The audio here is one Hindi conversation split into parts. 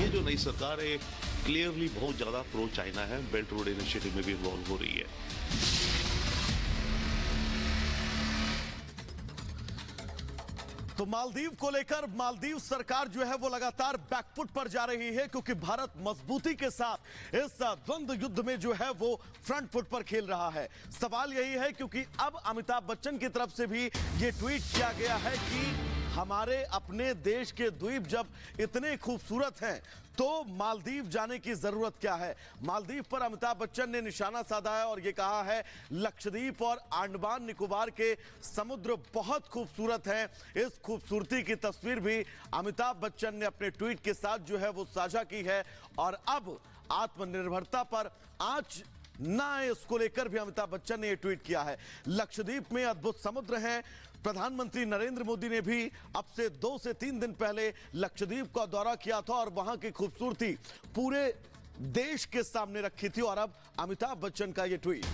ये जो नई सरकार है क्लियरली बहुत ज्यादा प्रो चाइना है, बेल्ट रोड इनिशिएटिव में भी इन्वॉल्व हो रही है। तो मालदीव को लेकर मालदीव सरकार जो है वो लगातार बैकफुट पर जा रही है, क्योंकि भारत मजबूती के साथ इस द्वंद्व युद्ध में जो है वो फ्रंट फुट पर खेल रहा है। सवाल यही है क्योंकि अब अमिताभ बच्चन की तरफ से भी ये ट्वीट किया गया है कि हमारे अपने देश के द्वीप जब इतने खूबसूरत हैं तो मालदीव जाने की जरूरत क्या है। मालदीव पर अमिताभ बच्चन ने निशाना साधा है और यह कहा है लक्षद्वीप और अंडमान निकोबार के समुद्र बहुत खूबसूरत हैं। इस खूबसूरती की तस्वीर भी अमिताभ बच्चन ने अपने ट्वीट के साथ जो है वो साझा की है और अब आत्मनिर्भरता पर आंच ना आए उसको लेकर भी अमिताभ बच्चन ने यह ट्वीट किया है। लक्षद्वीप में अद्भुत समुद्र हैं। प्रधानमंत्री नरेंद्र मोदी ने भी अब से 2 से 3 दिन पहले लक्षद्वीप का दौरा किया था और वहां की खूबसूरती पूरे देश के सामने रखी थी। और अब अमिताभ बच्चन का यह ट्वीट।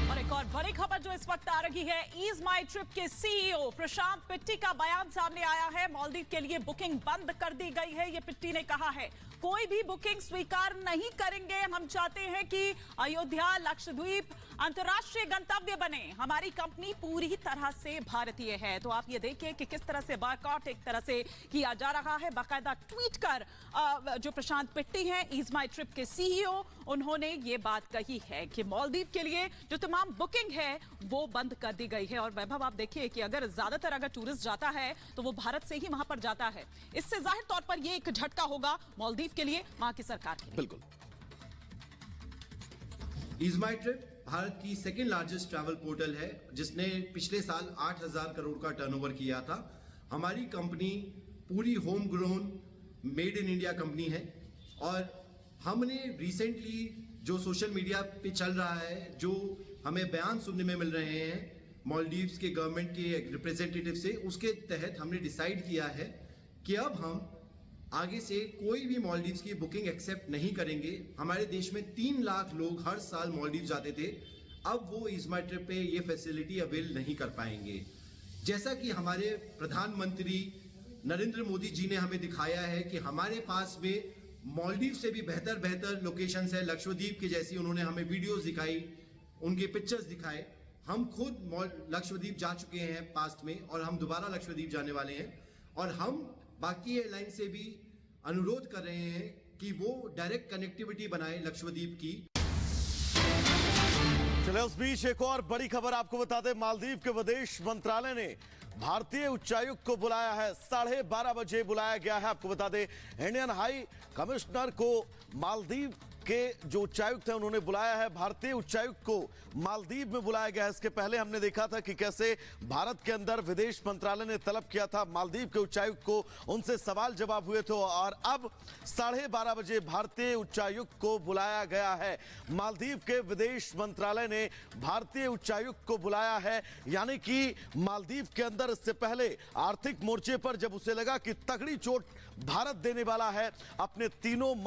और एक और बड़ी खबर जो इस वक्त आ रही है, ईज माई ट्रिप के सीईओ प्रशांत पिट्टी का बयान सामने आया है। मालदीव के लिए बुकिंग बंद कर दी गई है। ये पिट्टी ने कहा है कोई भी बुकिंग स्वीकार नहीं करेंगे। हम चाहते हैं कि अयोध्या लक्षद्वीप अंतर्राष्ट्रीय गंतव्य बने। हमारी कंपनी पूरी तरह से भारतीय है। तो आप ये देखिए कि किस तरह से बॉयकॉट एक तरह से किया जा रहा है। बाकायदा ट्वीट कर जो प्रशांत पिट्टी हैं, ईज माई ट्रिप के सीईओ, उन्होंने ये बात कही है कि मालदीव के लिए जो तमाम बुकिंग है वो बंद कर दी गई है। और वैभव आप देखिए कि अगर टूरिस्ट जाता है तो वो भारत से ही वहां पर जाता है। इससे जाहिर तौर पर ये एक झटका होगा मालदीव के लिए, वहां की सरकार के लिए। बिल्कुल। ईज माई ट्रिप भारत की सेकेंड लार्जेस्ट ट्रैवल पोर्टल है, जिसने पिछले साल 8,000 करोड़ का टर्नओवर किया था। हमारी कंपनी पूरी home grown made in India company है और हमने रिसेंटली जो सोशल मीडिया पे चल रहा है, जो हमें बयान सुनने में मिल रहे हैं मालदीव्स के गवर्नमेंट के रिप्रेजेंटेटिव से, उसके तहत हमने डिसाइड किया है कि अब हम आगे से कोई भी मालदीव्स की बुकिंग एक्सेप्ट नहीं करेंगे। हमारे देश में 3 लाख लोग हर साल मालदीव जाते थे, अब वो ईज माई ट्रिप पे ये फैसिलिटी अवेल नहीं कर पाएंगे। जैसा कि हमारे प्रधानमंत्री नरेंद्र मोदी जी ने हमें दिखाया है कि हमारे पास में मालदीव से भी बेहतर लोकेशंस है, लक्षद्वीप की जैसी। उन्होंने हमें वीडियोस दिखाई, उनके पिक्चर्स दिखाए। हम खुद लक्षद्वीप जा चुके हैं पास्ट में और हम दोबारा लक्षद्वीप जाने वाले हैं। और हम बाकी एयरलाइन से भी अनुरोध कर रहे हैं कि वो डायरेक्ट कनेक्टिविटी बनाए लक्षद्वीप की। चले उस बीच एक और बड़ी खबर आपको बता दें। मालदीव के विदेश मंत्रालय ने भारतीय उच्चायुक्त को बुलाया है। 12:30 बजे बुलाया गया है। आपको बता दें इंडियन हाई कमिश्नर को मालदीव के जो उच्चायुक्त हैं उन्होंने बुलाया है। भारतीय उच्चायुक्त को मालदीव में बुलाया गया है। इसके पहले हमने देखा था कि कैसे भारत के अंदर विदेश मंत्रालय ने तलब किया था मालदीव के उच्चायुक्त को, उनसे सवाल जवाब हुए थे और अब 12:30 बजे भारतीय उच्चायुक्त को बुलाया गया है। मालदीव के विदेश मंत्रालय ने भारतीय उच्चायुक्त को बुलाया है, यानी कि मालदीव के अंदर इससे पहले आर्थिक मोर्चे पर जब उसे लगा कि तगड़ी चोट भारत देने वाला है, अपने तीनों